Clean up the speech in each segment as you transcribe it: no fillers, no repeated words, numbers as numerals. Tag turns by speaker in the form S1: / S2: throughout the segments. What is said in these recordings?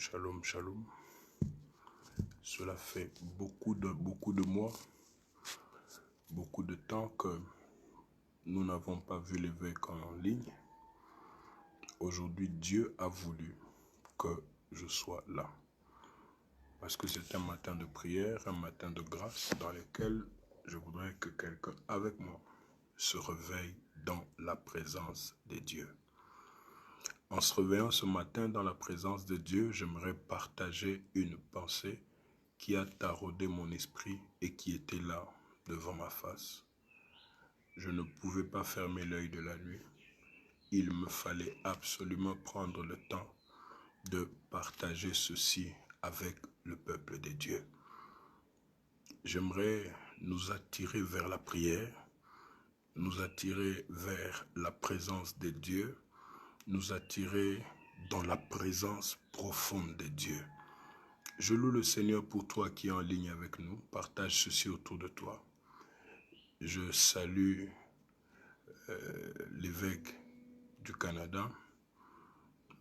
S1: Shalom, shalom. Cela fait beaucoup de mois, beaucoup de temps que nous n'avons pas vu l'évêque en ligne. Aujourd'hui, Dieu a voulu que je sois là. Parce que c'est un matin de prière, un matin de grâce dans lequel je voudrais que quelqu'un avec moi se réveille dans la présence de Dieu. En se réveillant ce matin dans la présence de Dieu, j'aimerais partager une pensée qui a taraudé mon esprit et qui était là devant ma face. Je ne pouvais pas fermer l'œil de la nuit. Il me fallait absolument prendre le temps de partager ceci avec le peuple de Dieu. J'aimerais nous attirer vers la prière, nous attirer vers la présence de Dieu, nous attirer dans la présence profonde de Dieu. Je loue le Seigneur pour toi qui es en ligne avec nous. Partage ceci autour de toi. Je salue l'évêque du Canada,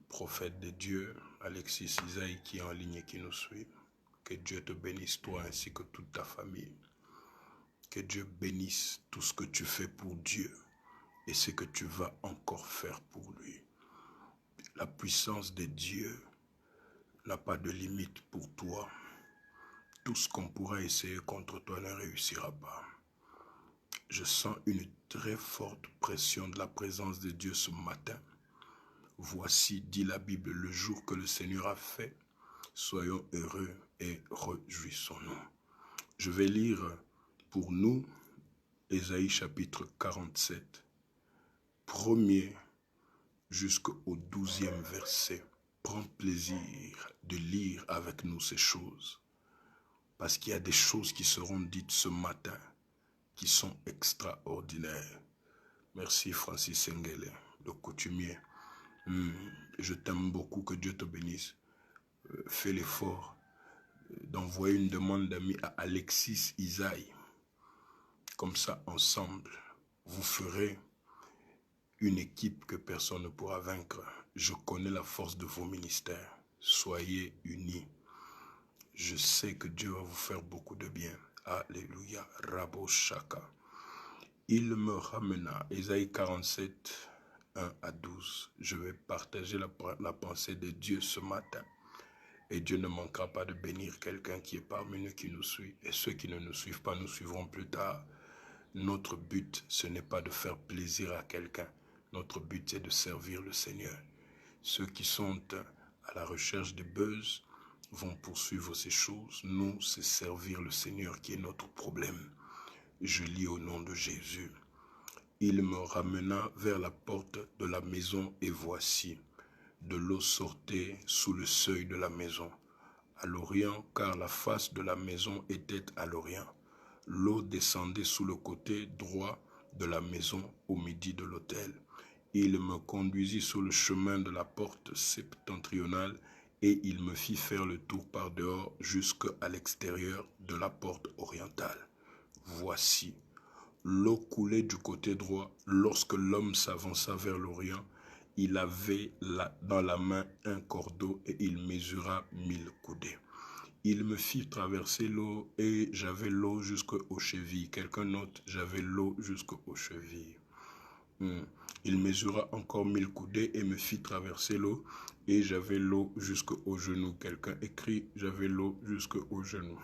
S1: prophète de Dieu, Alexis Isaïe, qui est en ligne et qui nous suit. Que Dieu te bénisse toi ainsi que toute ta famille. Que Dieu bénisse tout ce que tu fais pour Dieu et ce que tu vas encore faire pour lui. La puissance de Dieu n'a pas de limite pour toi. Tout ce qu'on pourra essayer contre toi ne réussira pas. Je sens une très forte pression de la présence de Dieu ce matin. Voici, dit la Bible, le jour que le Seigneur a fait. Soyons heureux et réjouissons-nous. Je vais lire pour nous Ésaïe chapitre 47, premier jusqu'au 12e verset. Prends plaisir de lire avec nous ces choses. Parce qu'il y a des choses qui seront dites ce matin qui sont extraordinaires. Merci Francis Engele, le coutumier. Je t'aime beaucoup, que Dieu te bénisse. Fais l'effort d'envoyer une demande d'amis à Alexis Isaïe. Comme ça, ensemble, vous ferez une équipe que personne ne pourra vaincre. Je connais la force de vos ministères. Soyez unis. Je sais que Dieu va vous faire beaucoup de bien. Alléluia. Rabo Shaka. Il me ramena. Ésaïe 47, 1 à 12. Je vais partager la pensée de Dieu ce matin. Et Dieu ne manquera pas de bénir quelqu'un qui est parmi nous, qui nous suit. Et ceux qui ne nous suivent pas, nous suivront plus tard. Notre but, ce n'est pas de faire plaisir à quelqu'un. Notre but, c'est de servir le Seigneur. Ceux qui sont à la recherche de buzz vont poursuivre ces choses. Nous, c'est servir le Seigneur qui est notre problème. Je lis au nom de Jésus. Il me ramena vers la porte de la maison et voici, de l'eau sortait sous le seuil de la maison, à l'orient, car la face de la maison était à l'orient. L'eau descendait sous le côté droit de la maison au midi de l'autel. Il me conduisit sur le chemin de la porte septentrionale et il me fit faire le tour par dehors jusqu'à l'extérieur de la porte orientale. Voici, l'eau coulait du côté droit. Lorsque l'homme s'avança vers l'orient, il avait dans la main un cordeau et il mesura 1000 coudées. Il me fit traverser l'eau et j'avais l'eau jusqu'aux chevilles. Quelqu'un note, j'avais l'eau jusqu'aux chevilles. Il mesura encore 1000 coudées et me fit traverser l'eau et j'avais l'eau jusqu'aux genoux. Quelqu'un écrit, j'avais l'eau jusqu'aux genoux.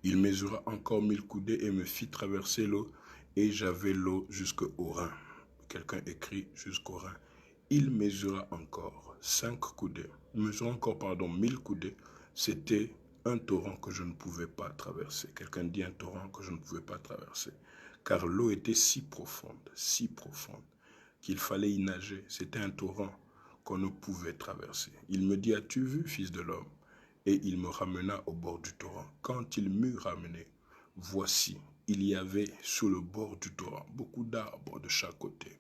S1: Il mesura encore 1000 coudées et me fit traverser l'eau et j'avais l'eau jusqu'aux reins. Quelqu'un écrit jusqu'aux reins. Il mesura encore 5 coudées. Il mesura encore, 1000 coudées. C'était un torrent que je ne pouvais pas traverser. Quelqu'un dit un torrent que je ne pouvais pas traverser. Car l'eau était si profonde, qu'il fallait y nager. C'était un torrent qu'on ne pouvait traverser. Il me dit, as-tu vu, fils de l'homme? Et il me ramena au bord du torrent. Quand il m'eut ramené, voici, il y avait sur le bord du torrent beaucoup d'arbres de chaque côté.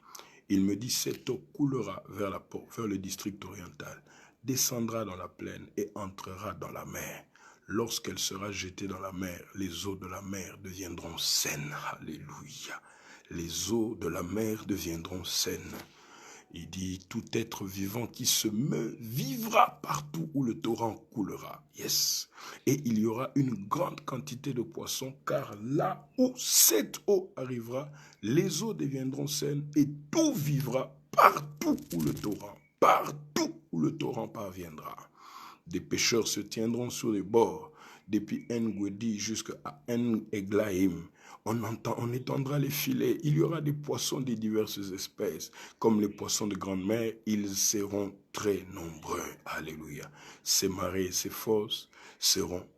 S1: Il me dit, cette eau coulera vers le district oriental, descendra dans la plaine et entrera dans la mer. Lorsqu'elle sera jetée dans la mer, les eaux de la mer deviendront saines. Alléluia. Les eaux de la mer deviendront saines. Il dit, tout être vivant qui se meut vivra partout où le torrent coulera. Yes. Et il y aura une grande quantité de poissons, car là où cette eau arrivera, les eaux deviendront saines et tout vivra partout où le torrent parviendra. Des pêcheurs se tiendront sur les bords, depuis En-Gedi jusqu'à En-Eglaïm. On étendra les filets. Il y aura des poissons de diverses espèces. Comme les poissons de grande mer, ils seront très nombreux. Alléluia. Ces marées et ces fosses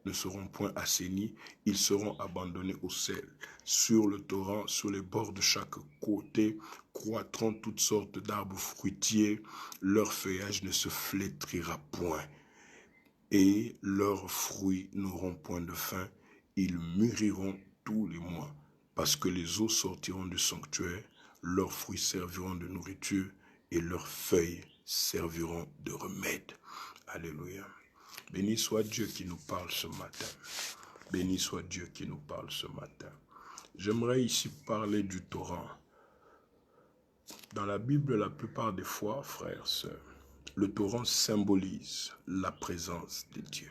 S1: ne seront point assainis. Ils seront abandonnés au sel. Sur le torrent, sur les bords de chaque côté, croîtront toutes sortes d'arbres fruitiers. Leur feuillage ne se flétrira point. Et leurs fruits n'auront point de fin. Ils mûriront tous les mois, parce que les eaux sortiront du sanctuaire, leurs fruits serviront de nourriture, et leurs feuilles serviront de remède. Alléluia. Béni soit Dieu qui nous parle ce matin. Béni soit Dieu qui nous parle ce matin. J'aimerais ici parler du torrent. Dans la Bible, la plupart des fois, frères, sœurs, le torrent symbolise la présence de Dieu.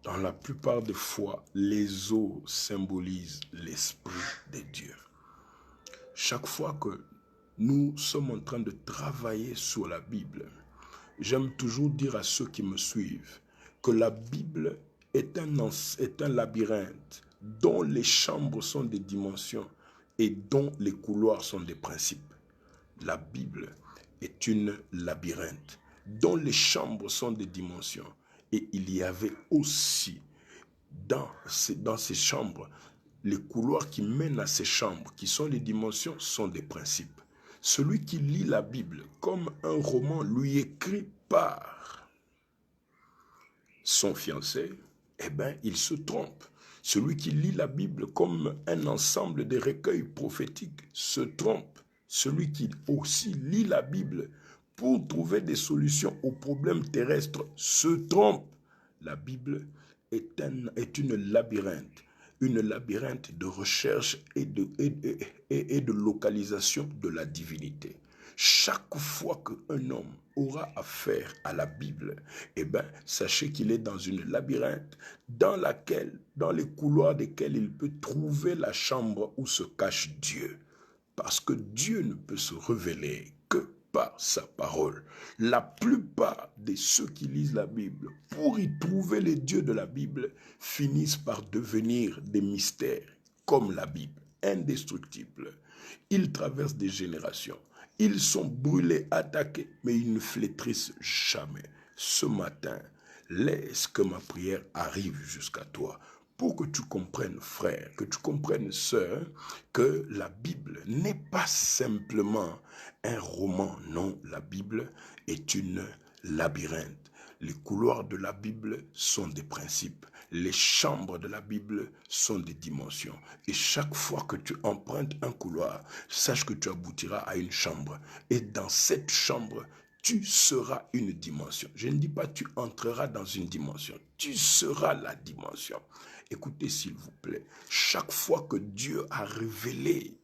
S1: Dans la plupart des fois, les eaux symbolisent l'Esprit de Dieu. Chaque fois que nous sommes en train de travailler sur la Bible, j'aime toujours dire à ceux qui me suivent que la Bible est un labyrinthe dont les chambres sont des dimensions et dont les couloirs sont des principes. La Bible est une labyrinthe dont les chambres sont des dimensions. Et il y avait aussi dans ces chambres, les couloirs qui mènent à ces chambres, qui sont les dimensions, sont des principes. Celui qui lit la Bible comme un roman lui écrit par son fiancé, eh bien, il se trompe. Celui qui lit la Bible comme un ensemble de recueils prophétiques se trompe. Celui qui aussi lit la Bible pour trouver des solutions aux problèmes terrestres se trompe. La Bible est une labyrinthe de recherche et de localisation de la divinité. Chaque fois qu'un homme aura affaire à la Bible, eh bien, sachez qu'il est dans une labyrinthe dans les couloirs desquels il peut trouver la chambre où se cache Dieu. Parce que Dieu ne peut se révéler que par sa parole. La plupart de ceux qui lisent la Bible, pour y trouver les dieux de la Bible, finissent par devenir des mystères, comme la Bible, indestructibles. Ils traversent des générations. Ils sont brûlés, attaqués, mais ils ne flétrissent jamais. Ce matin, laisse que ma prière arrive jusqu'à toi, pour que tu comprennes, frère, que tu comprennes, sœur, que la Bible n'est pas simplement un roman. Non, la Bible est une labyrinthe. Les couloirs de la Bible sont des principes. Les chambres de la Bible sont des dimensions. Et chaque fois que tu empruntes un couloir, sache que tu aboutiras à une chambre. Et dans cette chambre, tu seras une dimension. Je ne dis pas tu entreras dans une dimension. Tu seras la dimension. Écoutez s'il vous plaît, chaque fois que Dieu a révélé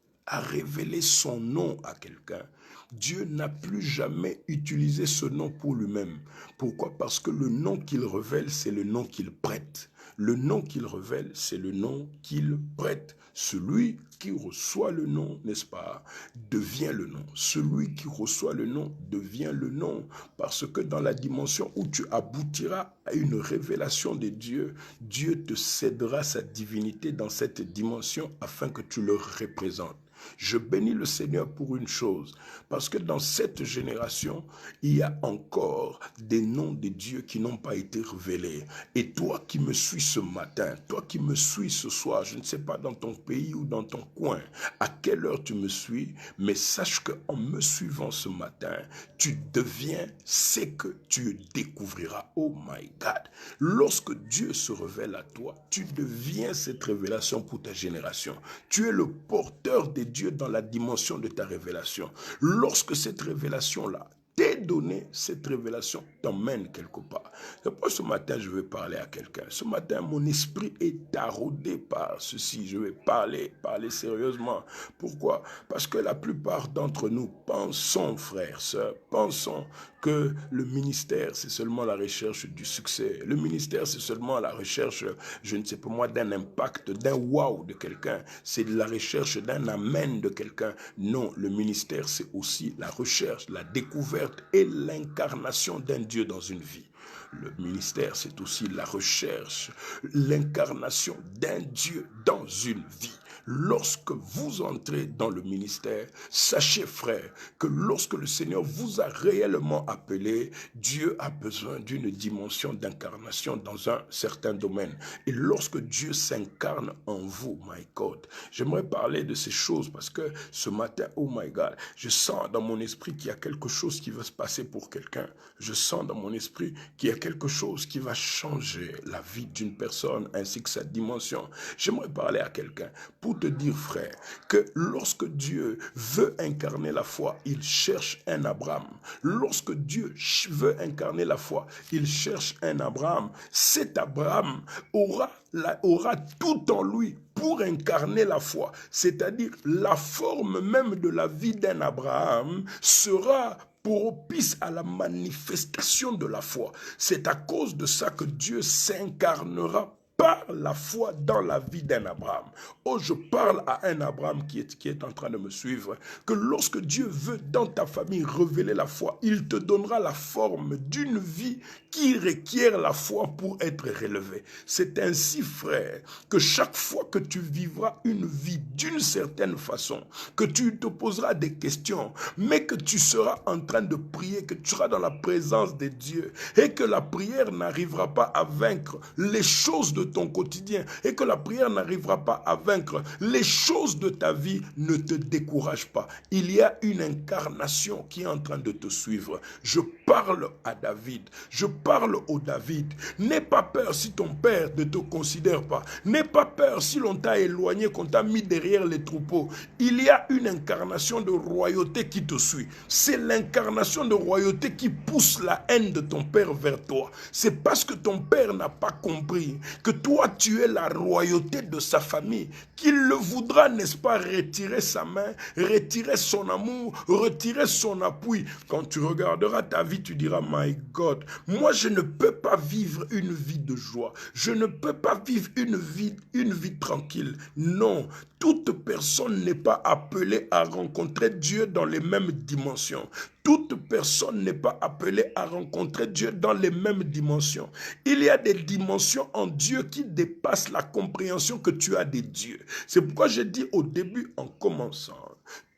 S1: son nom à quelqu'un, Dieu n'a plus jamais utilisé ce nom pour lui-même. Pourquoi? Parce que le nom qu'il révèle, c'est le nom qu'il prête. Le nom qu'il révèle, c'est le nom qu'il prête. Celui qui reçoit le nom, n'est-ce pas, devient le nom. Celui qui reçoit le nom devient le nom. Parce que dans la dimension où tu aboutiras à une révélation de Dieu, Dieu te cédera sa divinité dans cette dimension afin que tu le représentes. Je bénis le Seigneur pour une chose, parce que dans cette génération, il y a encore des noms de Dieu qui n'ont pas été révélés. Et toi qui me suis ce matin, toi qui me suis ce soir, je ne sais pas dans ton pays ou dans ton coin, à quelle heure tu me suis, mais sache qu'en me suivant ce matin, tu deviens ce que tu découvriras. Oh my God! Lorsque Dieu se révèle à toi, tu deviens cette révélation pour ta génération. Tu es le porteur de Dieu dans la dimension de ta révélation. Lorsque cette révélation-là t'est donné cette révélation t'emmène quelque part. C'est pourquoi ce matin, je vais parler à quelqu'un. Ce matin, mon esprit est taraudé par ceci. Je vais parler sérieusement. Pourquoi? Parce que la plupart d'entre nous pensons, frères, sœurs, pensons que le ministère, c'est seulement la recherche du succès. Le ministère, c'est seulement la recherche, je ne sais pas moi, d'un impact, d'un wow de quelqu'un. C'est la recherche d'un amen de quelqu'un. Non, le ministère, c'est aussi la recherche, la découverte et l'incarnation d'un Dieu dans une vie. Le ministère, c'est aussi la recherche, l'incarnation d'un Dieu dans une vie. Lorsque vous entrez dans le ministère, sachez, frère, que lorsque le Seigneur vous a réellement appelé, Dieu a besoin d'une dimension d'incarnation dans un certain domaine. Et lorsque Dieu s'incarne en vous, my God, j'aimerais parler de ces choses parce que ce matin, oh my God, je sens dans mon esprit qu'il y a quelque chose qui va se passer pour quelqu'un. Je sens dans mon esprit qu'il y a quelque chose qui va changer la vie d'une personne ainsi que sa dimension. J'aimerais parler à quelqu'un pour te dire, frère, que lorsque Dieu veut incarner la foi, il cherche un Abraham. Lorsque Dieu veut incarner la foi, il cherche un Abraham. Cet Abraham aura tout en lui pour incarner la foi. C'est-à-dire la forme même de la vie d'un Abraham sera propice à la manifestation de la foi. C'est à cause de ça que Dieu s'incarnera par la foi dans la vie d'un Abraham. Oh, je parle à un Abraham qui est en train de me suivre, que lorsque Dieu veut dans ta famille révéler la foi, il te donnera la forme d'une vie qui requiert la foi pour être relevée. C'est ainsi, frère, que chaque fois que tu vivras une vie d'une certaine façon, que tu te poseras des questions, mais que tu seras en train de prier, que tu seras dans la présence de Dieu, et que la prière n'arrivera pas à vaincre les choses de ton quotidien, et que la prière n'arrivera pas à vaincre les choses de ta vie, ne te décourage pas. Il y a une incarnation qui est en train de te suivre. Je parle à David, je parle au David. N'aie pas peur si ton père ne te considère pas. N'aie pas peur si l'on t'a éloigné, qu'on t'a mis derrière les troupeaux. Il y a une incarnation de royauté qui te suit. C'est l'incarnation de royauté qui pousse la haine de ton père vers toi. C'est parce que ton père n'a pas compris que toi tu es la royauté de sa famille qu'il le voudra, n'est-ce pas, retirer sa main, retirer son amour, retirer son appui. Quand tu regarderas ta vie, tu diras, my God, moi je ne peux pas vivre une vie de joie. Je ne peux pas vivre une vie tranquille. Non, toute personne n'est pas appelée à rencontrer Dieu dans les mêmes dimensions. Toute personne n'est pas appelée à rencontrer Dieu dans les mêmes dimensions. Il y a des dimensions en Dieu qui dépassent la compréhension que tu as des dieux. C'est pourquoi j'ai dit au début, en commençant,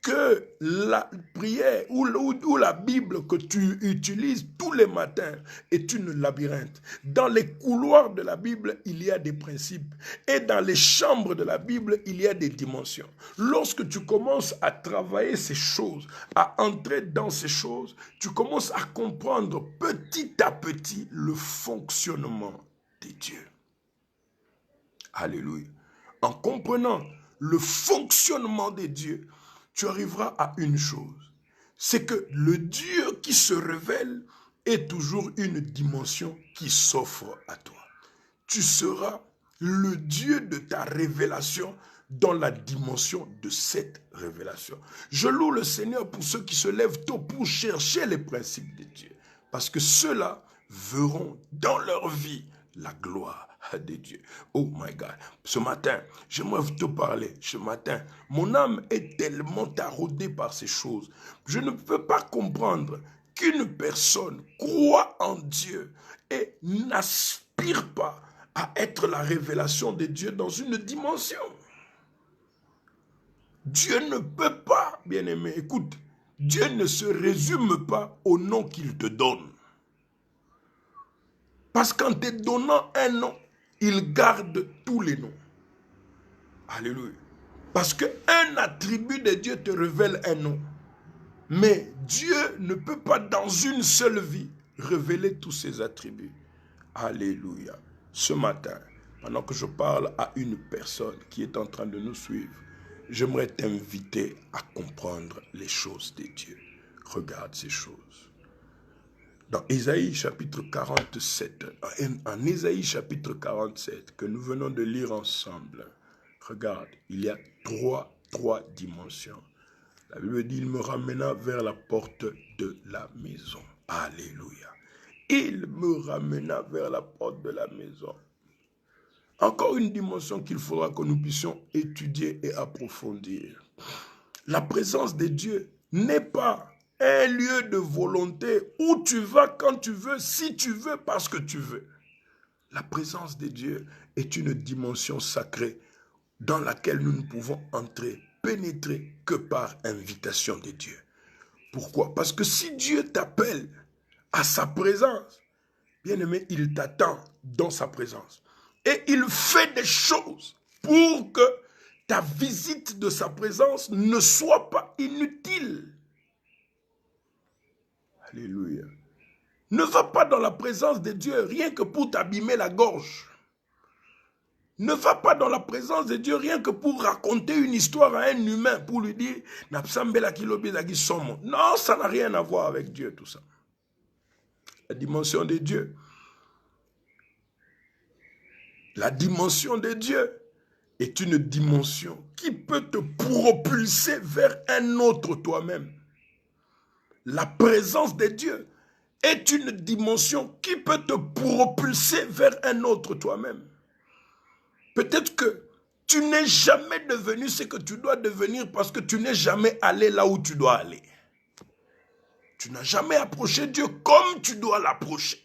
S1: que la prière ou la Bible que tu utilises tous les matins est une labyrinthe. Dans les couloirs de la Bible, il y a des principes. Et dans les chambres de la Bible, il y a des dimensions. Lorsque tu commences à travailler ces choses, à entrer dans ces choses, tu commences à comprendre petit à petit le fonctionnement des dieux. Alléluia. En comprenant le fonctionnement des dieux, tu arriveras à une chose, c'est que le Dieu qui se révèle est toujours une dimension qui s'offre à toi. Tu seras le Dieu de ta révélation dans la dimension de cette révélation. Je loue le Seigneur pour ceux qui se lèvent tôt pour chercher les principes de Dieu, parce que ceux-là verront dans leur vie la gloire de Dieu. Oh my God. Ce matin, j'aimerais te parler. Ce matin, mon âme est tellement taraudée par ces choses. Je ne peux pas comprendre qu'une personne croit en Dieu et n'aspire pas à être la révélation de Dieu dans une dimension. Dieu ne peut pas, bien-aimé, écoute, Dieu ne se résume pas au nom qu'il te donne. Parce qu'en te donnant un nom, il garde tous les noms. Alléluia. Parce qu'un attribut de Dieu te révèle un nom. Mais Dieu ne peut pas dans une seule vie révéler tous ses attributs. Alléluia. Ce matin, pendant que je parle à une personne qui est en train de nous suivre, j'aimerais t'inviter à comprendre les choses de Dieu. Regarde ces choses. Dans Ésaïe chapitre 47, en Ésaïe chapitre 47, que nous venons de lire ensemble, regarde, il y a trois dimensions. La Bible dit, il me ramena vers la porte de la maison. Alléluia. Il me ramena vers la porte de la maison. Encore une dimension qu'il faudra que nous puissions étudier et approfondir. La présence de Dieu n'est pas un lieu de volonté où tu vas quand tu veux, si tu veux, parce que tu veux. La présence de Dieu est une dimension sacrée dans laquelle nous ne pouvons entrer, pénétrer que par invitation de Dieu. Pourquoi? Parce que si Dieu t'appelle à sa présence, bien-aimé, il t'attend dans sa présence. Et il fait des choses pour que ta visite de sa présence ne soit pas inutile. Alléluia. Ne va pas dans la présence de Dieu rien que pour t'abîmer la gorge. Ne va pas dans la présence de Dieu rien que pour raconter une histoire à un humain, pour lui dire « Non, ça n'a rien à voir avec Dieu, tout ça. » La dimension de Dieu. La dimension de Dieu est une dimension qui peut te propulser vers un autre toi-même. La présence de Dieu est une dimension qui peut te propulser vers un autre toi-même. Peut-être que tu n'es jamais devenu ce que tu dois devenir parce que tu n'es jamais allé là où tu dois aller. Tu n'as jamais approché Dieu comme tu dois l'approcher.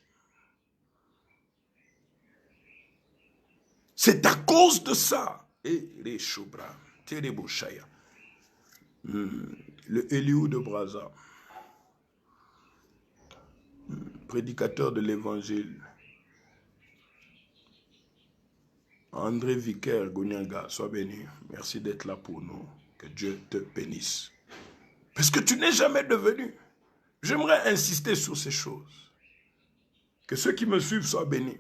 S1: C'est à cause de ça. Et les Shobra, Tereboshaya, le Eliou de Braza, prédicateur de l'évangile, André Vicaire Goniaga, sois béni. Merci d'être là pour nous. Que Dieu te bénisse. Parce que tu n'es jamais devenu. J'aimerais insister sur ces choses. Que ceux qui me suivent soient bénis.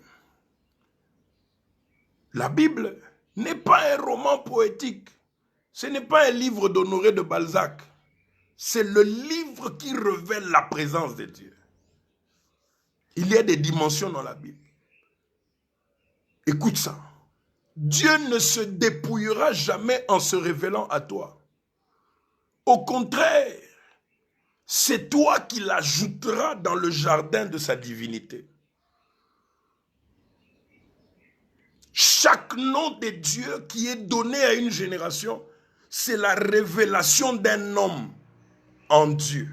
S1: La Bible n'est pas un roman poétique. Ce n'est pas un livre d'Honoré de Balzac. C'est le livre qui révèle la présence de Dieu. Il y a des dimensions dans la Bible. Écoute ça. Dieu ne se dépouillera jamais en se révélant à toi. Au contraire, c'est toi qui l'ajouteras dans le jardin de sa divinité. Chaque nom de Dieu qui est donné à une génération, c'est la révélation d'un homme en Dieu.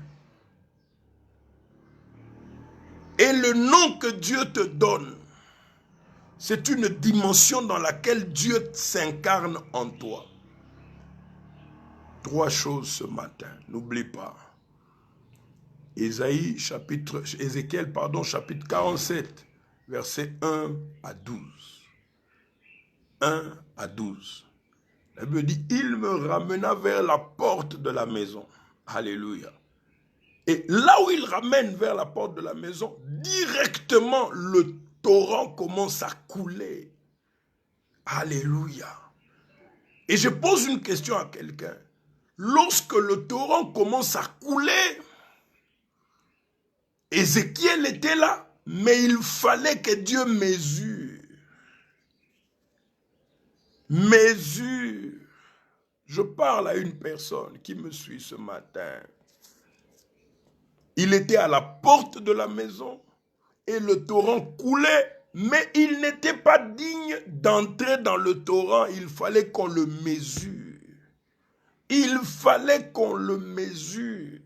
S1: Et le nom que Dieu te donne, c'est une dimension dans laquelle Dieu s'incarne en toi. Trois choses ce matin, n'oublie pas. Ésaïe, chapitre 47, versets 1 à 12. 1 à 12. La Bible dit, il me ramena vers la porte de la maison. Alléluia. Et là où il ramène vers la porte de la maison, directement le torrent commence à couler. Alléluia. Et je pose une question à quelqu'un. Lorsque le torrent commence à couler, Ézéchiel était là, mais il fallait que Dieu mesure. Mesure. Je parle à une personne qui me suit ce matin. Il était à la porte de la maison et le torrent coulait, mais il n'était pas digne d'entrer dans le torrent. Il fallait qu'on le mesure. Il fallait qu'on le mesure.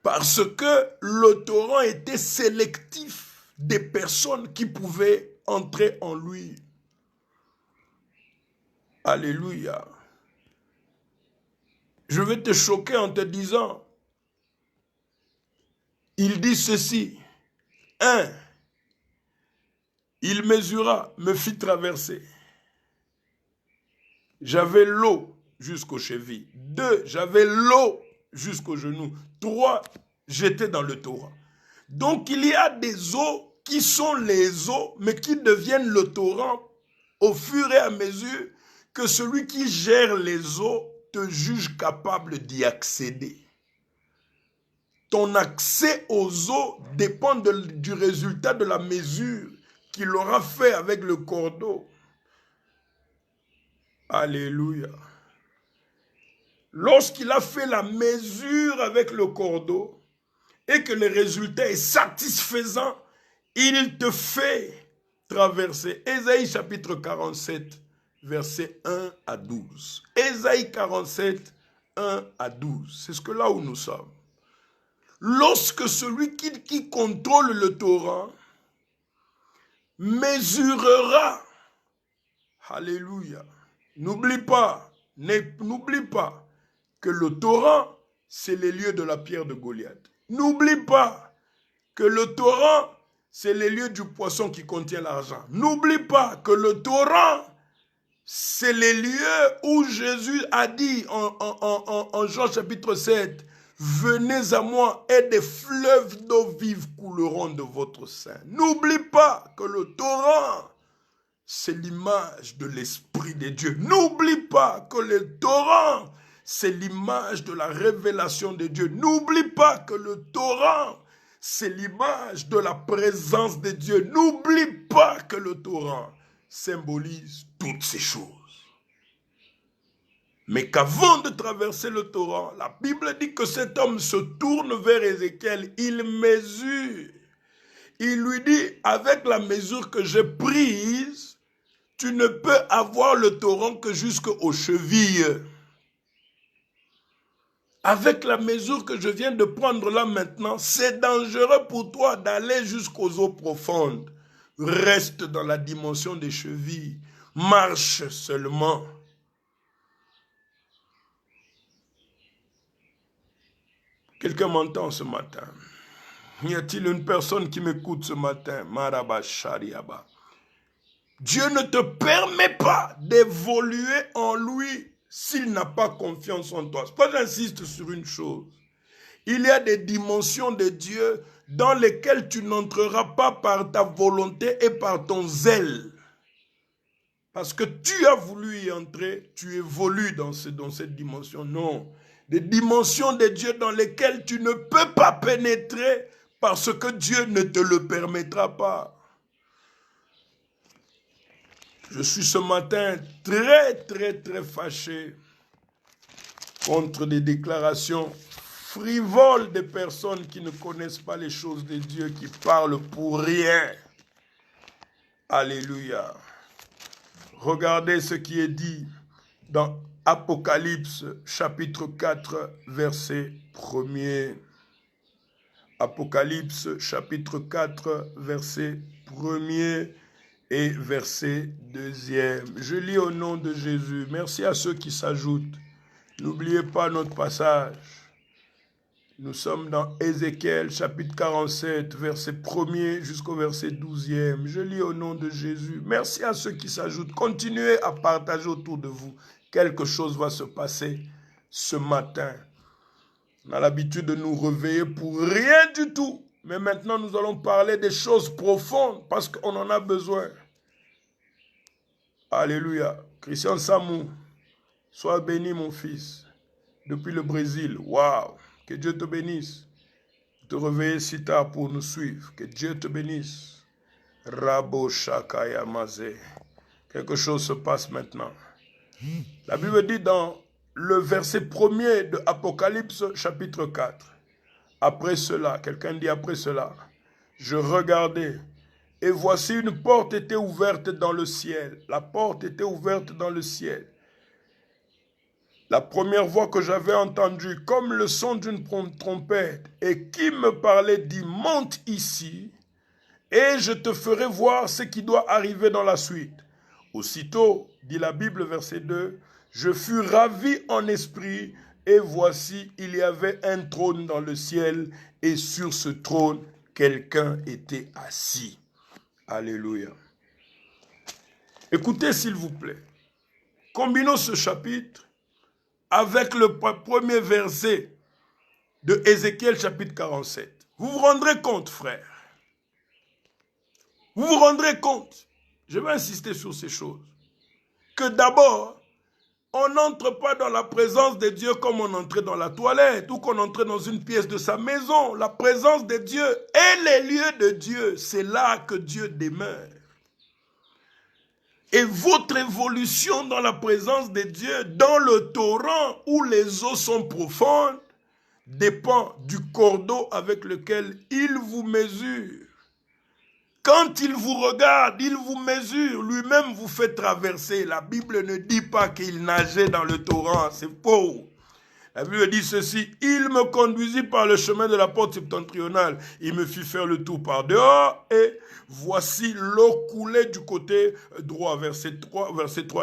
S1: Parce que le torrent était sélectif des personnes qui pouvaient entrer en lui. Alléluia. Je vais te choquer en te disant, il dit ceci, 1, il mesura, me fit traverser. J'avais l'eau jusqu'aux chevilles. 2, j'avais l'eau jusqu'aux genoux. 3, j'étais dans le torrent. Donc il y a des eaux qui sont les eaux, mais qui deviennent le torrent au fur et à mesure que celui qui gère les eaux te juge capable d'y accéder. ton accès aux eaux dépend du résultat de la mesure qu'il aura fait avec le cordeau. Alléluia. Lorsqu'il a fait la mesure avec le cordeau et que le résultat est satisfaisant, il te fait traverser. Ésaïe chapitre 47, versets 1 à 12. Ésaïe 47, 1 à 12. C'est ce que là où nous sommes. Lorsque celui qui contrôle le torrent mesurera, alléluia, n'oublie pas que le torrent, c'est les lieux de la pierre de Goliath. N'oublie pas que le torrent, c'est les lieux du poisson qui contient l'argent. N'oublie pas que le torrent, c'est les lieux où Jésus a dit en Jean chapitre 7, « Venez à moi et des fleuves d'eau vive couleront de votre sein. » N'oublie pas que le torrent, c'est l'image de l'Esprit de Dieu. N'oublie pas que le torrent, c'est l'image de la révélation de Dieu. N'oublie pas que le torrent, c'est l'image de la présence de Dieu. N'oublie pas que le torrent symbolise toutes ces choses. Mais qu'avant de traverser le torrent, la Bible dit que cet homme se tourne vers Ézéchiel, il mesure. Il lui dit, avec la mesure que j'ai prise, tu ne peux avoir le torrent que jusqu'aux chevilles. Avec la mesure que je viens de prendre là maintenant, c'est dangereux pour toi d'aller jusqu'aux eaux profondes. Reste dans la dimension des chevilles. Marche seulement. Quelqu'un m'entend ce matin? Y a-t-il une personne qui m'écoute ce matin? Maraba Shariaba. Dieu ne te permet pas d'évoluer en lui s'il n'a pas confiance en toi. C'est pourquoi j'insiste sur une chose. Il y a des dimensions de Dieu dans lesquelles tu n'entreras pas par ta volonté et par ton zèle. Parce que tu as voulu y entrer, tu évolues dans cette dimension. Non. Des dimensions de Dieu dans lesquelles tu ne peux pas pénétrer parce que Dieu ne te le permettra pas. Je suis ce matin très fâché contre des déclarations frivoles des personnes qui ne connaissent pas les choses de Dieu, qui parlent pour rien. Alléluia. Regardez ce qui est dit dans Apocalypse chapitre 4, verset 1er. Apocalypse chapitre 4, verset 1er et verset 2e. Je lis au nom de Jésus. Merci à ceux qui s'ajoutent. N'oubliez pas notre passage. Nous sommes dans Ézéchiel chapitre 47, verset 1er jusqu'au verset 12e. Je lis au nom de Jésus. Merci à ceux qui s'ajoutent. Continuez à partager autour de vous. Quelque chose va se passer ce matin. On a l'habitude de nous réveiller pour rien du tout. Mais maintenant, nous allons parler des choses profondes parce qu'on en a besoin. Alléluia. Christian Samou, sois béni mon fils. Depuis le Brésil. Waouh. Que Dieu te bénisse. Te réveiller si tard pour nous suivre. Que Dieu te bénisse. Rabo Shakaya Mazé. Quelque chose se passe maintenant. La Bible dit dans le verset 1er de Apocalypse chapitre 4. Après cela, quelqu'un dit après cela, je regardais et voici une porte était ouverte dans le ciel. La porte était ouverte dans le ciel. La première voix que j'avais entendue, comme le son d'une trompette, et qui me parlait dit, monte ici, et je te ferai voir ce qui doit arriver dans la suite. Aussitôt, dit la Bible, verset 2, je fus ravi en esprit, et voici, il y avait un trône dans le ciel, et sur ce trône, quelqu'un était assis. Alléluia. Écoutez, s'il vous plaît. Combinons ce chapitre avec le premier verset de Ézéchiel chapitre 47. Vous vous rendrez compte, frère. Vous vous rendrez compte. Je vais insister sur ces choses. Que d'abord, On n'entre pas dans la présence de Dieu comme on entrait dans la toilette ou qu'on entrait dans une pièce de sa maison. La présence de Dieu et les lieux de Dieu, c'est là que Dieu demeure. Et votre évolution dans la présence de Dieu, dans le torrent où les eaux sont profondes, dépend du cordeau avec lequel il vous mesure. Quand il vous regarde, il vous mesure, lui-même vous fait traverser. La Bible ne dit pas qu'il nageait dans le torrent, c'est faux. La Bible dit ceci, il me conduisit par le chemin de la porte septentrionale, il me fit faire le tour par dehors, et voici l'eau coulait du côté droit, verset 3,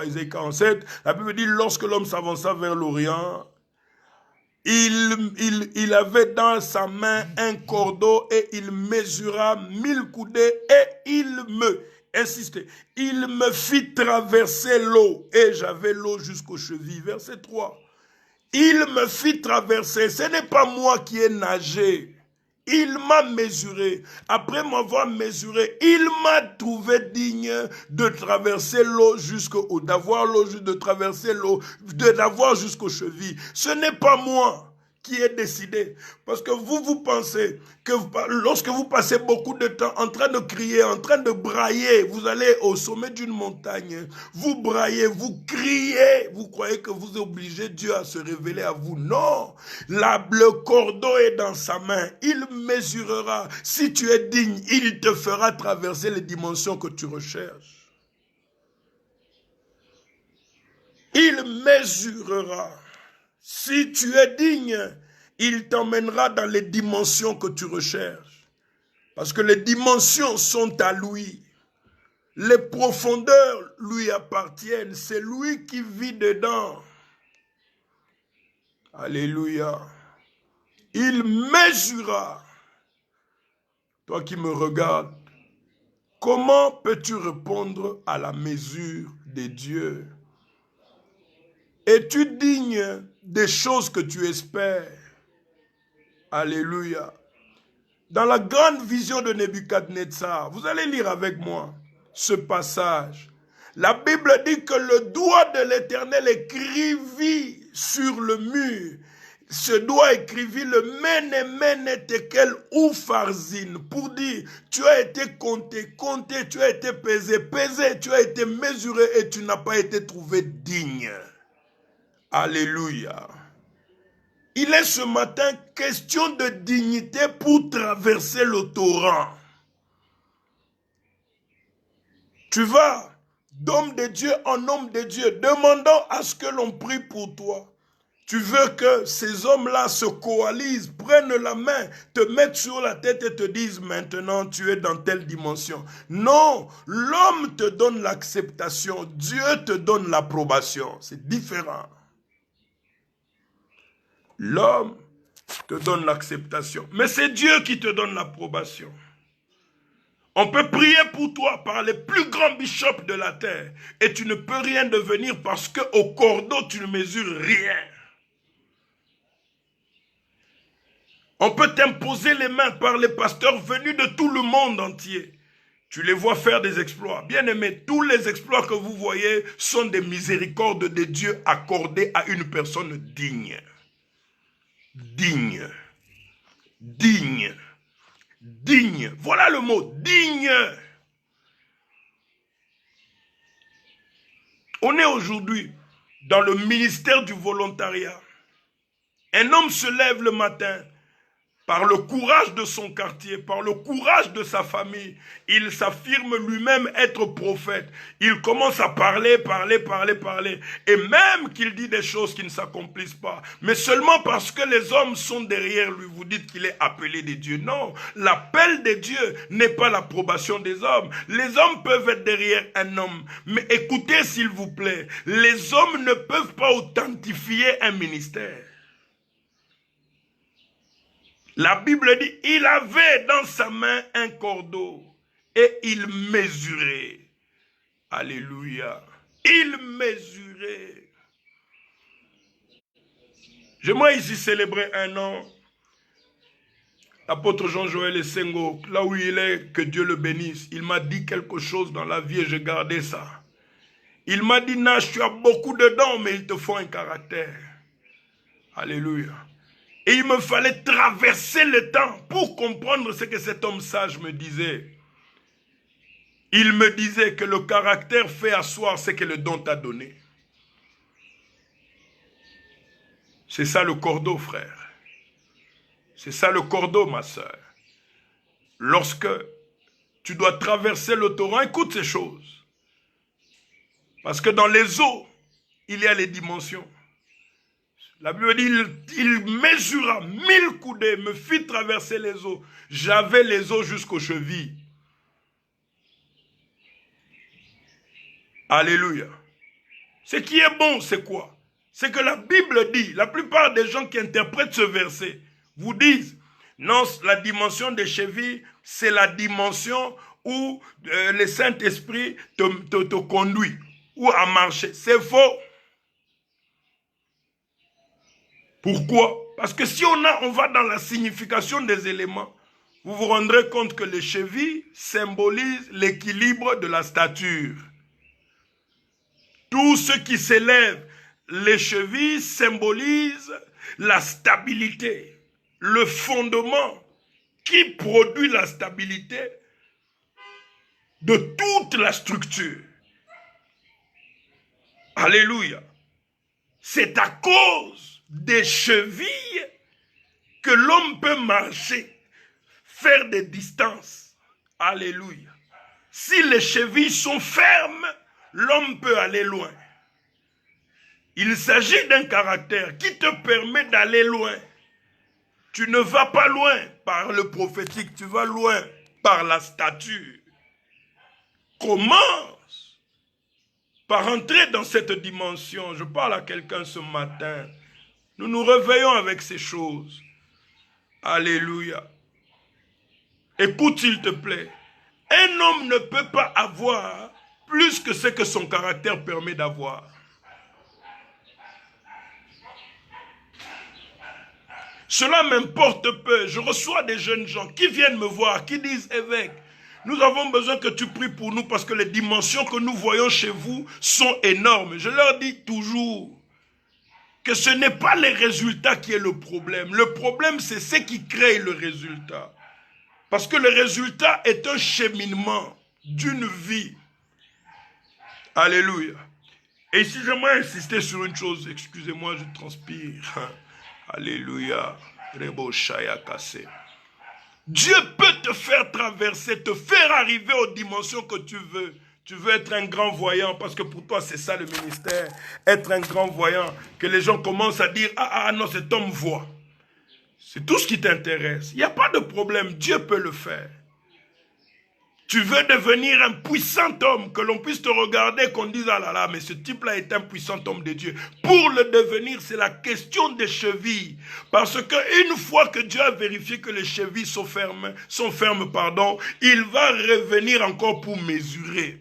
S1: Isaïe 47. La Bible dit, lorsque l'homme s'avança vers l'Orient, il avait dans sa main un cordeau et il mesura 1000 coudées et il me fit traverser l'eau et j'avais l'eau jusqu'aux chevilles. Verset 3. Il me fit traverser, ce n'est pas moi qui ai nagé. Il m'a mesuré. Après m'avoir mesuré, il m'a trouvé digne de traverser l'eau d'avoir jusqu'aux chevilles. Ce n'est pas moi qui ai décidé. Parce que vous pensez que lorsque vous passez beaucoup de temps en train de crier, en train de brailler, vous allez au sommet d'une montagne, vous braillez, vous criez, vous croyez que vous obligez Dieu à se révéler à vous. Non, le cordeau est dans sa main, il mesurera. Si tu es digne, il te fera traverser les dimensions que tu recherches. Il mesurera. Si tu es digne, il t'emmènera dans les dimensions que tu recherches. Parce que les dimensions sont à lui. Les profondeurs lui appartiennent. C'est lui qui vit dedans. Alléluia. Il mesura. Toi qui me regardes, comment peux-tu répondre à la mesure de Dieu? Es-tu digne des choses que tu espères? Alléluia. Dans la grande vision de Nebuchadnezzar, vous allez lire avec moi ce passage. La Bible dit que le doigt de l'Éternel écrivit sur le mur. Ce doigt écrivit le Mene Tekel Upharsin pour dire tu as été compté, tu as été pesé, tu as été mesuré et tu n'as pas été trouvé digne. Alléluia. Il est ce matin question de dignité pour traverser le torrent. Tu vas d'homme de Dieu en homme de Dieu, demandant à ce que l'on prie pour toi. Tu veux que ces hommes-là se coalisent, prennent la main, te mettent sur la tête et te disent maintenant tu es dans telle dimension. Non, l'homme te donne l'acceptation, Dieu te donne l'approbation. C'est différent. L'homme te donne l'acceptation, mais c'est Dieu qui te donne l'approbation. On peut prier pour toi par les plus grands bishops de la terre et tu ne peux rien devenir parce qu'au cordeau tu ne mesures rien. On peut t'imposer les mains par les pasteurs venus de tout le monde entier. Tu les vois faire des exploits. Bien aimé, tous les exploits que vous voyez sont des miséricordes de Dieu accordées à une personne digne. Digne. Digne. Digne. Voilà le mot, digne. On est aujourd'hui dans le ministère du volontariat. Un homme se lève le matin par le courage de son quartier, par le courage de sa famille. Il s'affirme lui-même être prophète. Il commence à parler. Et même qu'il dit des choses qui ne s'accomplissent pas. Mais seulement parce que les hommes sont derrière lui, vous dites qu'il est appelé de Dieu. Non, l'appel de Dieu n'est pas l'approbation des hommes. Les hommes peuvent être derrière un homme. Mais écoutez s'il vous plaît, les hommes ne peuvent pas authentifier un ministère. La Bible dit, il avait dans sa main un cordeau et il mesurait. Alléluia. Il mesurait. J'aimerais ici célébrer un an. L'apôtre Jean-Joël Essengo, là où il est, que Dieu le bénisse. Il m'a dit quelque chose dans la vie et j'ai gardé ça. Il m'a dit, Nash, tu as beaucoup de dons, mais il te faut un caractère. Alléluia. Et il me fallait traverser le temps pour comprendre ce que cet homme sage me disait. Il me disait que le caractère fait asseoir ce que le don t'a donné. C'est ça le cordeau, frère. C'est ça le cordeau, ma soeur. Lorsque tu dois traverser le torrent, écoute ces choses. Parce que dans les eaux, il y a les dimensions. La Bible dit, il mesura 1000 coudées, me fit traverser les eaux. J'avais les eaux jusqu'aux chevilles. Alléluia. Ce qui est bon, c'est quoi? C'est que la Bible dit, la plupart des gens qui interprètent ce verset vous disent, non, la dimension des chevilles, c'est la dimension où le Saint-Esprit te conduit, ou à marcher. C'est faux. Pourquoi? Parce que si on va dans la signification des éléments, vous vous rendrez compte que les chevilles symbolisent l'équilibre de la stature. Tout ce qui s'élève, les chevilles symbolisent la stabilité, le fondement qui produit la stabilité de toute la structure. Alléluia. C'est à cause des chevilles que l'homme peut marcher, faire des distances. Alléluia. Si les chevilles sont fermes, l'homme peut aller loin. Il s'agit d'un caractère qui te permet d'aller loin. Tu ne vas pas loin par le prophétique, tu vas loin par la stature. Commence par entrer dans cette dimension. Je parle à quelqu'un ce matin. Nous nous réveillons avec ces choses. Alléluia. Écoute s'il te plaît. Un homme ne peut pas avoir plus que ce que son caractère permet d'avoir. Cela m'importe peu. Je reçois des jeunes gens qui viennent me voir, qui disent, évêque, nous avons besoin que tu pries pour nous parce que les dimensions que nous voyons chez vous sont énormes. Je leur dis toujours que ce n'est pas les résultats qui est le problème. Le problème, c'est ce qui crée le résultat. Parce que le résultat est un cheminement d'une vie. Alléluia. Et si j'aimerais insister sur une chose, excusez-moi, je transpire. Alléluia. Dieu peut te faire traverser, te faire arriver aux dimensions que tu veux. Tu veux être un grand voyant, parce que pour toi, c'est ça le ministère. Être un grand voyant, que les gens commencent à dire, ah non, cet homme voit. C'est tout ce qui t'intéresse. Il n'y a pas de problème, Dieu peut le faire. Tu veux devenir un puissant homme, que l'on puisse te regarder, qu'on dise, ah là là, mais ce type-là est un puissant homme de Dieu. Pour le devenir, c'est la question des chevilles. Parce qu'une fois que Dieu a vérifié que les chevilles sont fermes, il va revenir encore pour mesurer.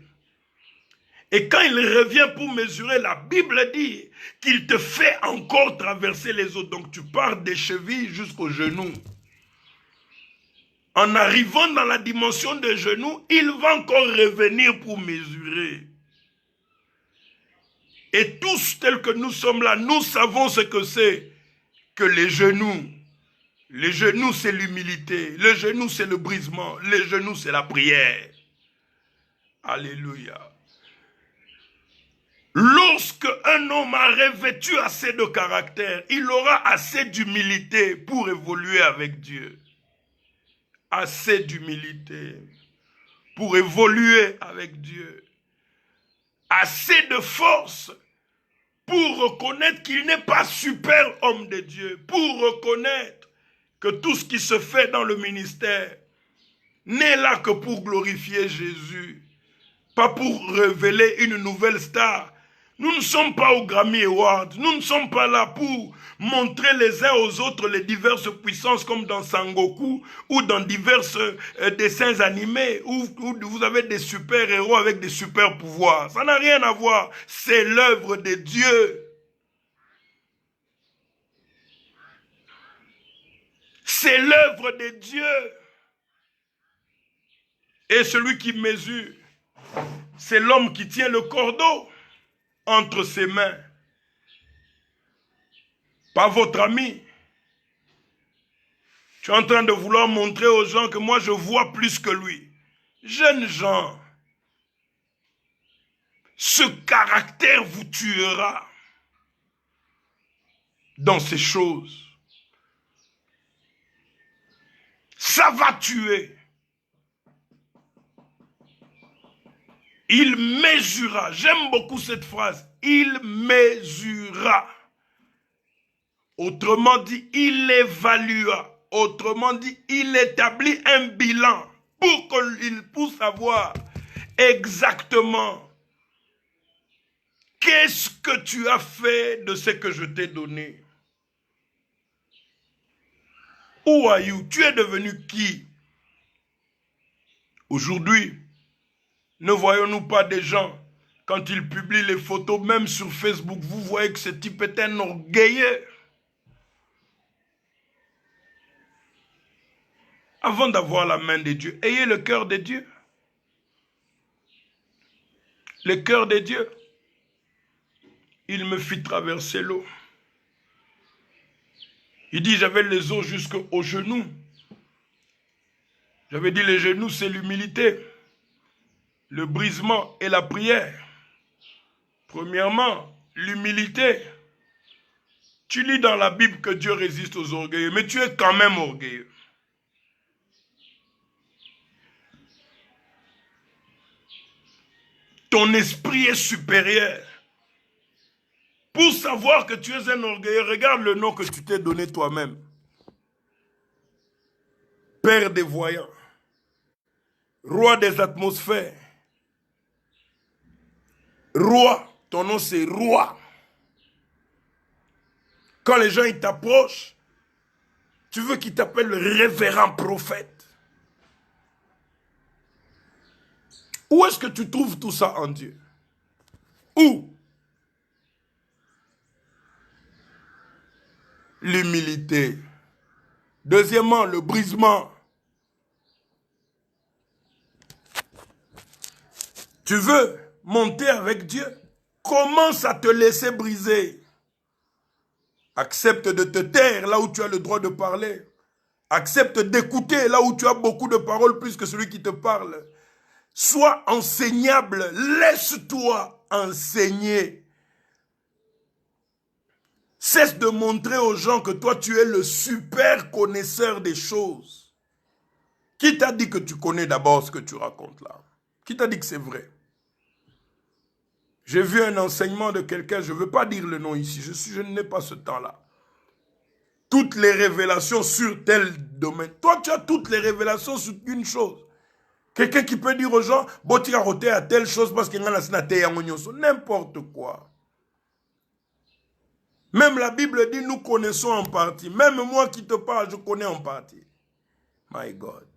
S1: Et quand il revient pour mesurer, la Bible dit qu'il te fait encore traverser les eaux. Donc tu pars des chevilles jusqu'aux genoux. En arrivant dans la dimension des genoux, il va encore revenir pour mesurer. Et tous tels que nous sommes là, nous savons ce que c'est que les genoux. Les genoux, c'est l'humilité. Les genoux, c'est le brisement. Les genoux, c'est la prière. Alléluia. Lorsque un homme a revêtu assez de caractère, il aura assez d'humilité pour évoluer avec Dieu. Assez d'humilité pour évoluer avec Dieu. Assez de force pour reconnaître qu'il n'est pas super homme de Dieu. Pour reconnaître que tout ce qui se fait dans le ministère n'est là que pour glorifier Jésus. Pas pour révéler une nouvelle star. Nous ne sommes pas au Grammy Awards. Nous ne sommes pas là pour montrer les uns aux autres les diverses puissances comme dans Sangoku ou dans divers dessins animés où vous avez des super-héros avec des super-pouvoirs. Ça n'a rien à voir. C'est l'œuvre de Dieu. C'est l'œuvre de Dieu. Et celui qui mesure, c'est l'homme qui tient le cordeau. entre ses mains par votre ami. Tu es en train de vouloir montrer aux gens que moi je vois plus que lui. Jeunes gens, ce caractère vous tuera dans ces choses. Ça va tuer. Il mesura. J'aime beaucoup cette phrase. Il mesura. Autrement dit, il évalua. Autrement dit, il établit un bilan pour savoir exactement qu'est-ce que tu as fait de ce que je t'ai donné. Who are you? Tu es devenu qui? Aujourd'hui, ne voyons-nous pas des gens, quand ils publient les photos, même sur Facebook, vous voyez que ce type est un orgueilleux. Avant d'avoir la main de Dieu, ayez le cœur de Dieu. Le cœur de Dieu. Il me fit traverser l'eau. Il dit, j'avais les os jusqu'aux genoux. J'avais dit, les genoux, c'est l'humilité, le brisement et la prière. Premièrement, l'humilité. Tu lis dans la Bible que Dieu résiste aux orgueilleux, mais tu es quand même orgueilleux. Ton esprit est supérieur. Pour savoir que tu es un orgueilleux, regarde le nom que tu t'es donné toi-même. Père des voyants, roi des atmosphères. Roi, ton nom c'est roi. Quand les gens ils t'approchent, tu veux qu'ils t'appellent le révérend prophète. Où est-ce que tu trouves tout ça en Dieu? Où? L'humilité. Deuxièmement, le brisement. Tu veux monter avec Dieu? Commence à te laisser briser. Accepte de te taire là où tu as le droit de parler. Accepte d'écouter là où tu as beaucoup de paroles plus que celui qui te parle. Sois enseignable. Laisse-toi enseigner. Cesse de montrer aux gens que toi, tu es le super connaisseur des choses. Qui t'a dit que tu connais d'abord ce que tu racontes là? Qui t'a dit que c'est vrai? J'ai vu un enseignement de quelqu'un, je ne veux pas dire le nom ici, je n'ai pas ce temps-là. Toutes les révélations sur tel domaine. Toi, tu as toutes les révélations sur une chose. Quelqu'un qui peut dire aux gens, bon, tu as roté à telle chose parce qu'il y a n'importe quoi. Même la Bible dit, nous connaissons en partie. Même moi qui te parle, je connais en partie. My God.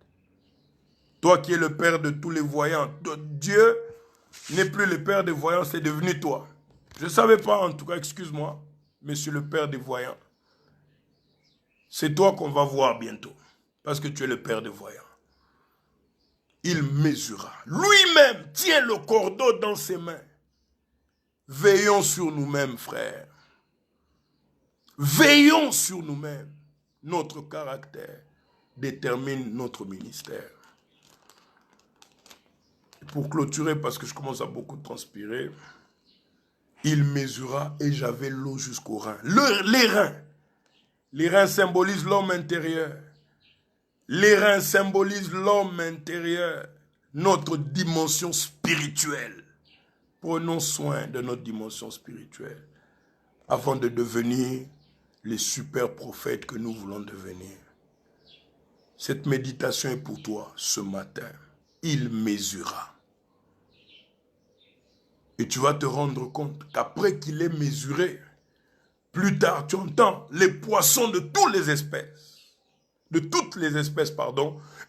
S1: Toi qui es le père de tous les voyants, Dieu n'est plus le père des voyants, c'est devenu toi. Je ne savais pas, en tout cas, excuse-moi, mais c'est le père des voyants. C'est toi qu'on va voir bientôt, parce que tu es le père des voyants. Il mesura. Lui-même tient le cordeau dans ses mains. Veillons sur nous-mêmes, frères. Veillons sur nous-mêmes. Notre caractère détermine notre ministère. Pour clôturer, parce que je commence à beaucoup transpirer, il mesura et j'avais l'eau jusqu'aux reins. Les reins. Les reins symbolisent l'homme intérieur. Les reins symbolisent l'homme intérieur, notre dimension spirituelle. Prenons soin de notre dimension spirituelle avant de devenir les super prophètes que nous voulons devenir. Cette méditation est pour toi ce matin. Il mesura. Et tu vas te rendre compte qu'après qu'il ait mesuré, plus tard tu entends les poissons de toutes les espèces.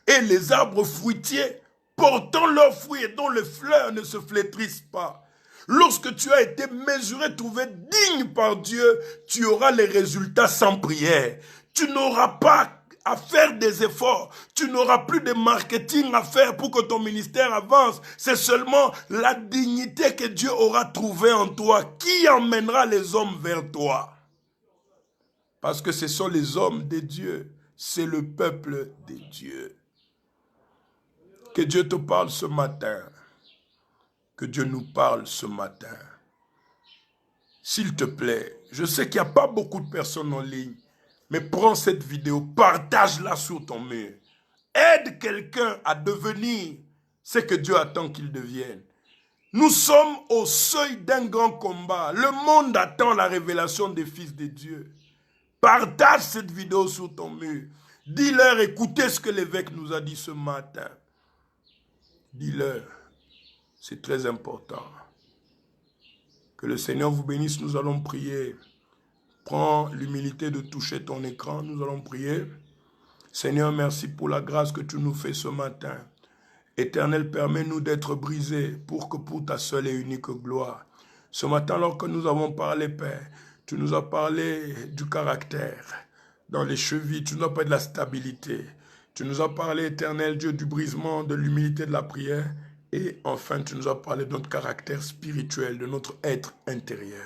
S1: Et les arbres fruitiers portant leurs fruits et dont les fleurs ne se flétrissent pas. Lorsque tu as été mesuré, trouvé digne par Dieu, tu auras les résultats sans prière. Tu n'auras pas à faire des efforts. Tu n'auras plus de marketing à faire pour que ton ministère avance. C'est seulement la dignité que Dieu aura trouvée en toi qui emmènera les hommes vers toi. Parce que ce sont les hommes de Dieu. C'est le peuple de Dieu. Que Dieu te parle ce matin. Que Dieu nous parle ce matin. S'il te plaît, je sais qu'il n'y a pas beaucoup de personnes en ligne, mais prends cette vidéo, partage-la sur ton mur. Aide quelqu'un à devenir ce que Dieu attend qu'il devienne. Nous sommes au seuil d'un grand combat. Le monde attend la révélation des fils de Dieu. Partage cette vidéo sur ton mur. Dis-leur, écoutez ce que l'évêque nous a dit ce matin. Dis-leur, c'est très important. Que le Seigneur vous bénisse, nous allons prier. Prends l'humilité de toucher ton écran, nous allons prier. Seigneur, merci pour la grâce que tu nous fais ce matin. Éternel, permets-nous d'être brisés pour que pour ta seule et unique gloire. Ce matin, alors que nous avons parlé, Père, tu nous as parlé du caractère. Dans les chevilles, tu nous as parlé de la stabilité. Tu nous as parlé, Éternel Dieu, du brisement, de l'humilité de la prière. Et enfin, tu nous as parlé de notre caractère spirituel, de notre être intérieur.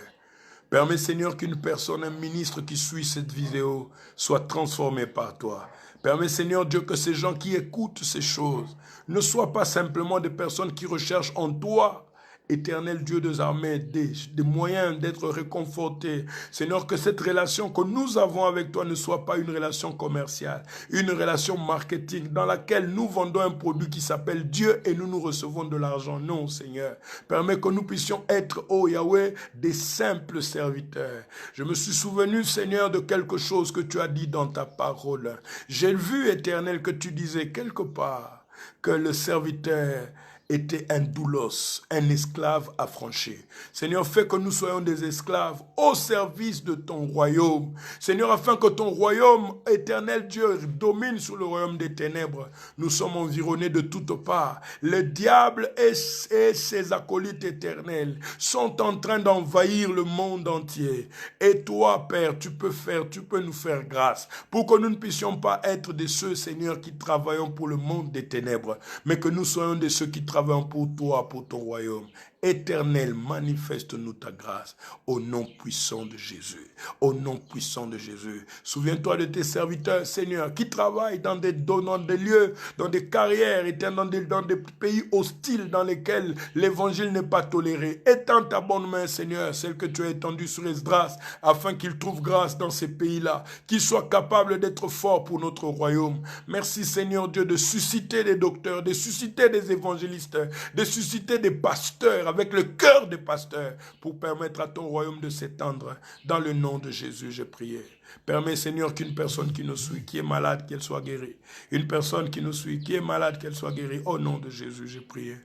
S1: Permets, Seigneur, qu'une personne, un ministre qui suit cette vidéo soit transformé par toi. Permets, Seigneur Dieu, que ces gens qui écoutent ces choses ne soient pas simplement des personnes qui recherchent en toi, Éternel Dieu des armées, des moyens d'être réconfortés. Seigneur, que cette relation que nous avons avec toi ne soit pas une relation commerciale, une relation marketing dans laquelle nous vendons un produit qui s'appelle Dieu et nous recevons de l'argent. Non, Seigneur. Permets que nous puissions être, oh Yahweh, des simples serviteurs. Je me suis souvenu, Seigneur, de quelque chose que tu as dit dans ta parole. J'ai vu, Éternel, que tu disais quelque part que le serviteur était un doulos, un esclave affranchi. Seigneur, fais que nous soyons des esclaves au service de ton royaume. Seigneur, afin que ton royaume, éternel Dieu, domine sur le royaume des ténèbres. Nous sommes environnés de toutes parts. Le diable et ses acolytes éternels sont en train d'envahir le monde entier. Et toi, Père, tu peux nous faire grâce pour que nous ne puissions pas être de ceux, Seigneur, qui travaillons pour le monde des ténèbres, mais que nous soyons de ceux qui travaillons pour toi, pour ton royaume. Éternel, manifeste-nous ta grâce au nom puissant de Jésus. Au nom puissant de Jésus. Souviens-toi de tes serviteurs, Seigneur, qui travaillent dans des lieux, dans des carrières, dans des pays hostiles dans lesquels l'évangile n'est pas toléré. Étends ta bonne main, Seigneur, celle que tu as étendue sur Esdras, afin qu'il trouve grâce dans ces pays-là, qu'il soit capable d'être fort pour notre royaume. Merci, Seigneur Dieu, de susciter des docteurs, de susciter des évangélistes, de susciter des pasteurs, avec le cœur des pasteurs, pour permettre à ton royaume de s'étendre. Dans le nom de Jésus, j'ai prié. Permets, Seigneur, qu'une personne qui nous suit, qui est malade, qu'elle soit guérie. Une personne qui nous suit, qui est malade, qu'elle soit guérie. Au nom de Jésus, j'ai prié.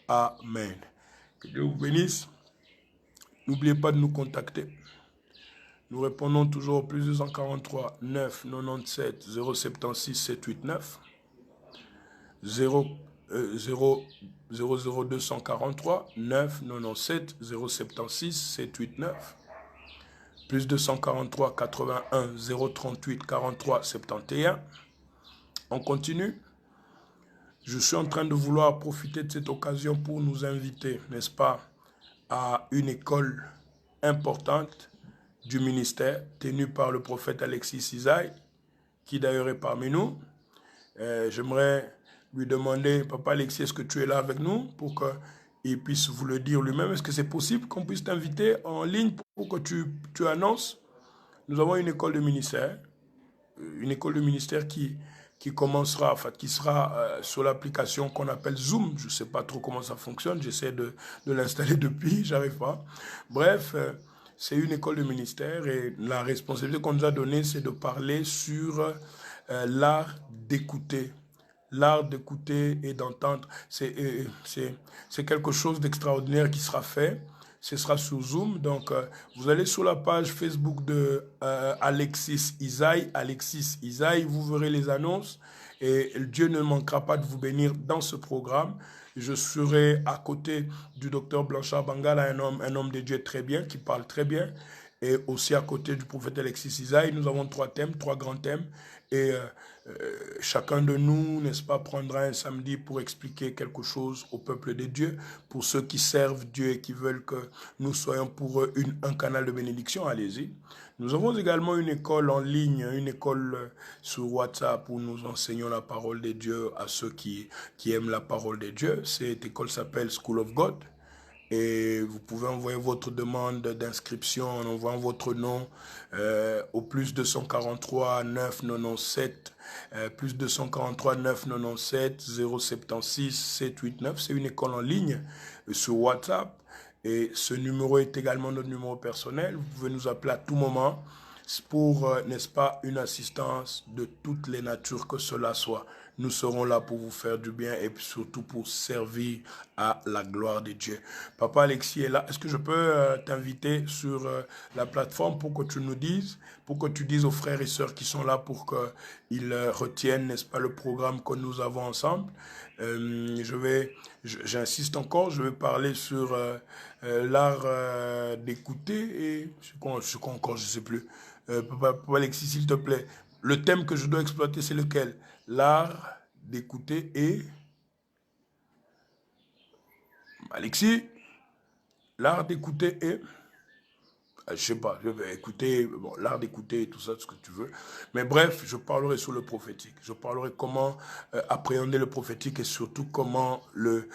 S1: Amen. Que Dieu vous bénisse. N'oubliez pas de nous contacter. Nous répondons toujours au plus 243 9 97 076 789 00243 9 97 076 789 plus 243 81 038 43 71. On continue. Je suis en train de vouloir profiter de cette occasion pour nous inviter, n'est-ce pas, à une école importante du ministère tenue par le prophète Alexis Isaïe, qui d'ailleurs est parmi nous. J'aimerais lui demander, Papa Alexis, est-ce que tu es là avec nous pour qu'il puisse vous le dire lui-même? Est-ce que c'est possible qu'on puisse t'inviter en ligne pour que tu annonces? Nous avons une école de ministère qui commencera, en fait, qui sera sur l'application qu'on appelle Zoom. Je ne sais pas trop comment ça fonctionne, j'essaie de l'installer depuis, j'arrive pas. Bref, c'est une école de ministère et la responsabilité qu'on nous a donnée, c'est de parler sur l'art d'écouter. L'art d'écouter et d'entendre, c'est quelque chose d'extraordinaire qui sera fait. Ce sera sur Zoom. Donc, vous allez sur la page Facebook de Alexis Isaïe, vous verrez les annonces. Et Dieu ne manquera pas de vous bénir dans ce programme. Je serai à côté du docteur Blanchard Bangala, un homme de Dieu très bien, qui parle très bien. Et aussi à côté du prophète Alexis Isaïe, nous avons 3 thèmes, 3 grands thèmes. Et chacun de nous, n'est-ce pas, prendra un samedi pour expliquer quelque chose au peuple de Dieu, pour ceux qui servent Dieu et qui veulent que nous soyons pour eux un canal de bénédiction, allez-y. Nous avons également une école en ligne, une école sur WhatsApp où nous enseignons la parole de Dieu à ceux qui aiment la parole de Dieu. Cette école s'appelle School of God. Et vous pouvez envoyer votre demande d'inscription en envoyant votre nom au plus 243 997 plus 243 997 076 789. C'est une école en ligne sur WhatsApp. Et ce numéro est également notre numéro personnel. Vous pouvez nous appeler à tout moment pour, n'est-ce pas, une assistance de toutes les natures que cela soit. Nous serons là pour vous faire du bien et surtout pour servir à la gloire de Dieu. Papa Alexis est là. Est-ce que je peux t'inviter sur la plateforme pour que tu nous dises, pour que tu dises aux frères et sœurs qui sont là pour qu'ils retiennent, n'est-ce pas, le programme que nous avons ensemble. J'insiste encore, je vais parler sur l'art d'écouter et ce qu'on encore, je ne sais plus. Papa Alexis, s'il te plaît, le thème que je dois exploiter, c'est lequel? L'art d'écouter et... Alexis, l'art d'écouter et... Je sais pas, je vais écouter, bon, l'art d'écouter, tout ça, ce que tu veux. Mais bref, je parlerai sur le prophétique. Je parlerai comment appréhender le prophétique et surtout comment le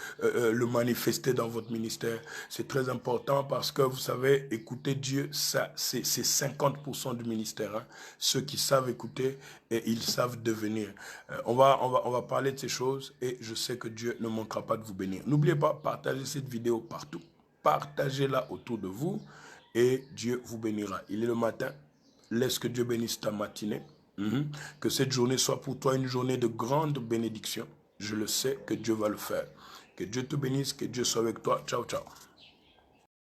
S1: manifester dans votre ministère. C'est très important parce que, vous savez, écouter Dieu, ça, c'est 50% du ministère. Hein. Ceux qui savent écouter, et ils savent devenir. On va parler de ces choses et je sais que Dieu ne manquera pas de vous bénir. N'oubliez pas, partagez cette vidéo partout. Partagez-la autour de vous. Et Dieu vous bénira. Il est le matin. Laisse que Dieu bénisse ta matinée. Que cette journée soit pour toi une journée de grande bénédiction. Je le sais que Dieu va le faire. Que Dieu te bénisse, que Dieu soit avec toi. Ciao, ciao.